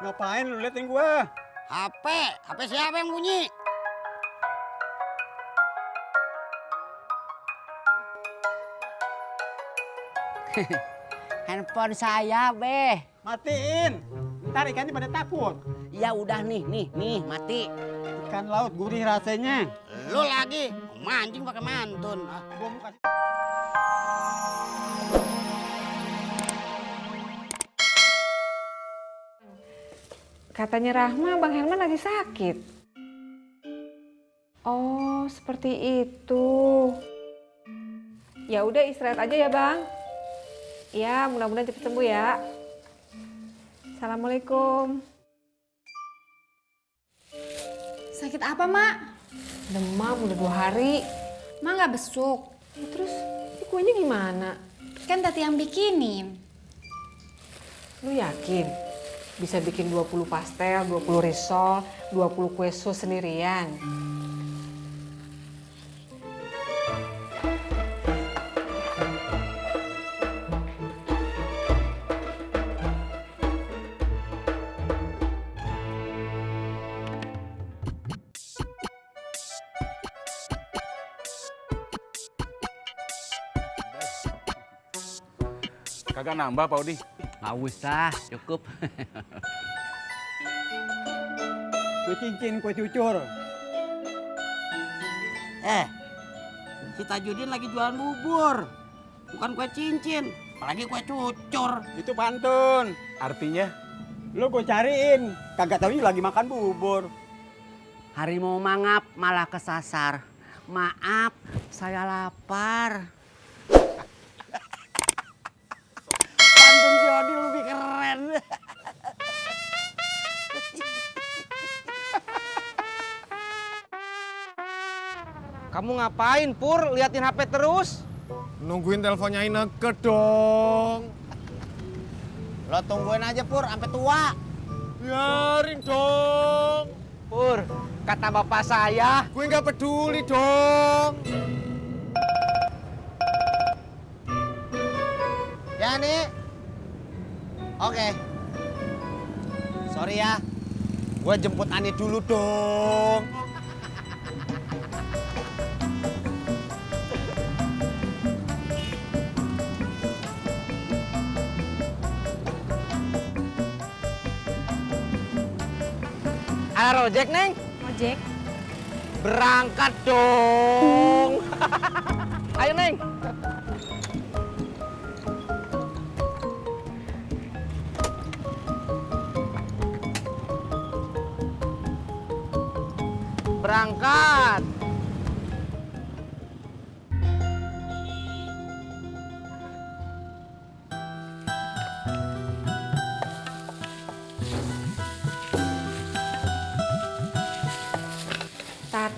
Ngapain lu liatin gua? HP siapa yang bunyi? Handphone saya, Be. Matiin. Ntar ikannya pada takut. Ya udah nih, mati. Ikan laut gurih rasanya. Lu lagi mancing pakai mantun. Gua mau kasih. Katanya Rahma, Bang Herman lagi sakit. Oh, seperti itu. Ya udah istirahat aja ya, Bang. Ya, mudah-mudahan cepat sembuh ya. Assalamualaikum. Sakit apa, Mak? Demam udah 2 hari. Mak nggak besuk. Ya, terus ini kuenya gimana? Kan Tati yang bikinin. Lu yakin bisa bikin 20 pastel, 20 risol, 20 kue sus sendirian? Kagak nambah, Pak Odi. Nggak usah, cukup. Kue cincin, kue cucur. Si Tajudin lagi jualan bubur. Bukan kue cincin, apalagi kue cucur. Itu pantun. Artinya? Lu gue cariin. Kagak tahu lagi makan bubur. Harimau mangap malah kesasar. Maaf, saya lapar. Pantun si Odi lebih keren. Kamu ngapain, Pur? Liatin HP terus? Nungguin teleponnya Ineke dong. Lo tungguin aja, Pur, sampai tua. Biarin dong. Pur, kata bapak saya. Gue nggak peduli dong. Ya, nih. Oke. Sorry ya. Gue jemput Ani dulu dong. Ada ojek, Neng? Ojek. Berangkat dong. Ayo, Neng. Berangkat. Tat,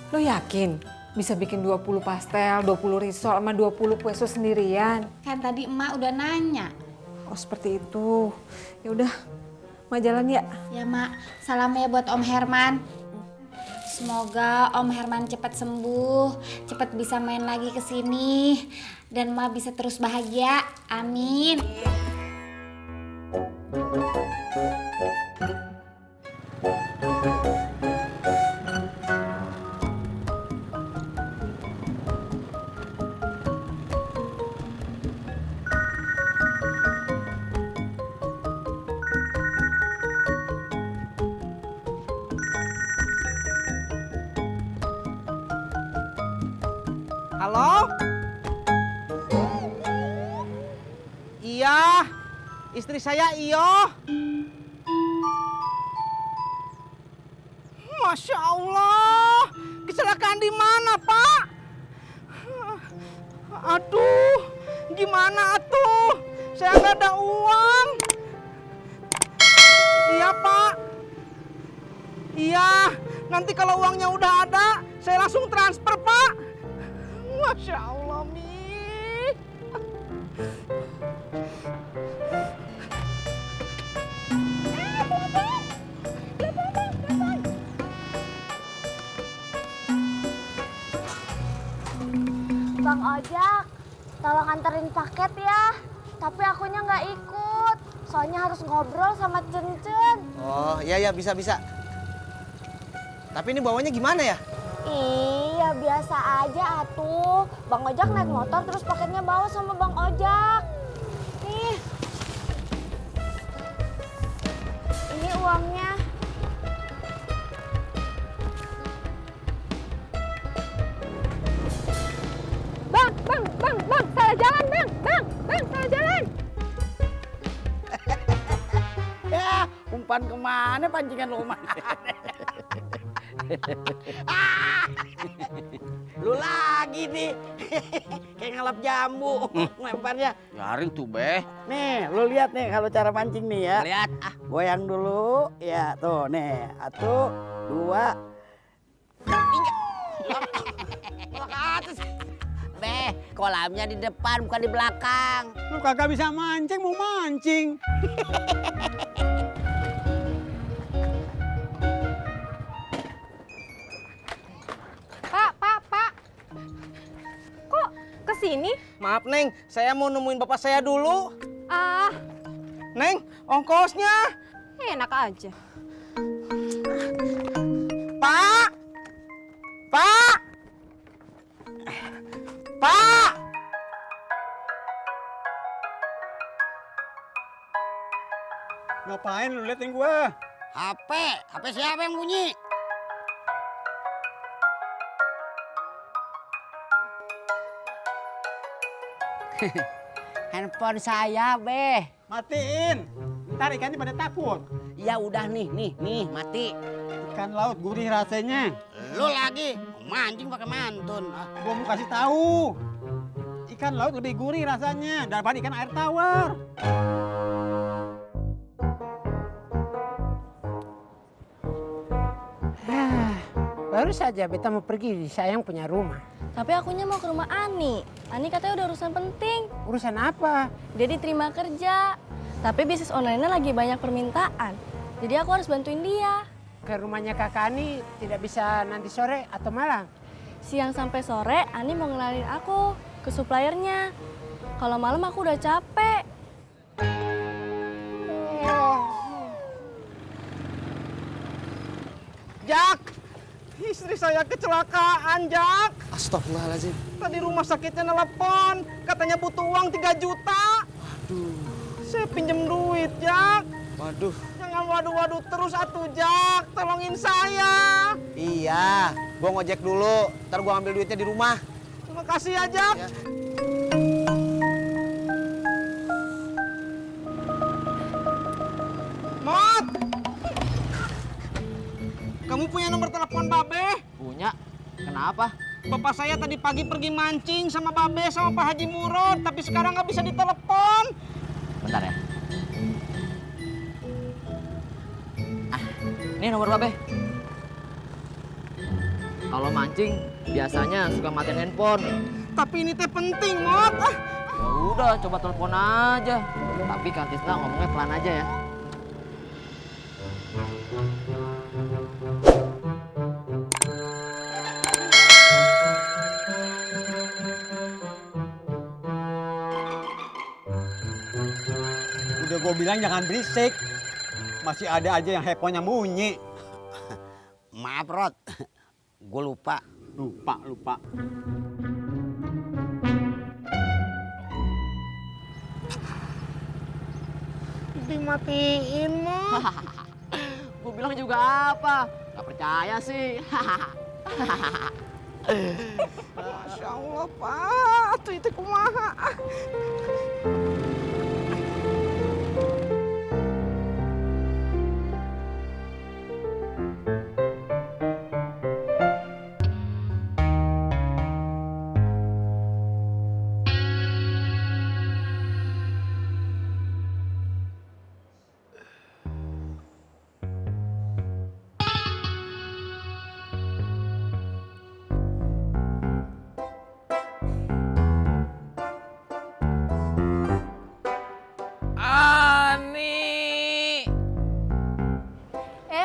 lo yakin bisa bikin 20 pastel, 20 risol, sama 20 kue sus sendirian? Kan tadi emak udah nanya. Oh, seperti itu. Ya udah, Ma jalan ya. Ya, Mak. Salam ya buat Om Herman. Semoga Om Herman cepat sembuh, cepat bisa main lagi ke sini, dan Ma bisa terus bahagia. Amin. Halo? Iya, istri saya Iyo. Masya Allah, kecelakaan di mana, Pak? Aduh, gimana atuh? Saya nggak ada uang. Iya, Pak. Iya, nanti kalau uangnya udah ada, saya langsung transfer, Pak. Masya Allah, Mi. Bang Ojak, tolong anterin paket ya. Tapi akunya nggak ikut. soalnya harus ngobrol sama Cencen. Oh, iya bisa. Tapi ini bawanya gimana ya? Iya, biasa aja atuh. Bang Ojak naik motor terus paketnya bawa sama Bang Ojak. Nih. Ini uangnya. Bang, salah jalan, Bang, salah jalan. Ya, umpan kemana pancingan lu mah? Lu lagi nih. Kayak ngalap jambu lemparnya. Yarin tuh, Beh. Nih, lu lihat nih kalau cara mancing nih ya. Lihat. Goyang dulu. Ya, tuh nih. 1, 2, 3. Malah ke atas. Beh, kolamnya di depan bukan di belakang. Lu kagak bisa mancing, mau mancing. Pak. Kok kesini? Maaf, Neng. Saya mau nemuin bapak saya dulu. Ah, Neng, ongkosnya. enak aja. Pak! Ngapain lu liatin gua? HP siapa yang bunyi? Handphone saya, Beh. Matiin. Ntar ikannya pada takut. Ya udah nih, mati. Ikan laut gurih rasanya. Lu lagi mancing pakai mantun. Gua mau kasih tahu. Ikan laut lebih gurih rasanya daripada ikan air tawar. Baru saja beta mau pergi di sayang punya rumah. Tapi akunya mau ke rumah Ani. Ani katanya udah urusan penting. Urusan apa? Dia diterima kerja. Tapi bisnis online-nya lagi banyak permintaan. Jadi aku harus bantuin dia. Ke rumahnya kakak Ani tidak bisa nanti sore atau malam? Siang sampai sore, Ani mau ngenalin aku ke suppliernya. Kalau malam aku udah capek. Jak! Istri saya kecelakaan, Jak. Astagfirullahaladzim. Tadi rumah sakitnya nelpon, katanya butuh uang 3 juta. Aduh. Saya pinjem duit, Jak. Waduh. Jangan waduh-waduh terus atuh, Jak. Tolongin saya. Iya, gua ngojek dulu. Ntar gua ambil duitnya di rumah. Terima kasih ya, Jak. Ya. Mot! Kamu punya nomor telepon Babe? Punya. Kenapa? Bapak saya tadi pagi pergi mancing sama Babe sama Pak Haji Murod, tapi sekarang nggak bisa ditelepon. Bentar ya. Ini nomor Babe. Kalau mancing biasanya suka matiin handphone. Tapi ini teh penting, Mot. Ya udah, coba telepon aja. Tapi Kang Tisna ngomongnya pelan aja ya. Udah gua bilang jangan berisik. Masih ada aja yang handphonenya bunyi. Maaf, Rod. Gue lupa. Lupa. Dimatiin, Mot. Gue bilang juga apa? Gak percaya sih. Masya Allah, Pak. Tuh itu kumaha.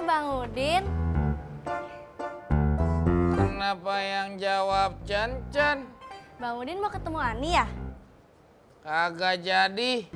Bang Udin. Kenapa yang jawab Cen? Bang Udin mau ketemu Ani ya? Kagak jadi.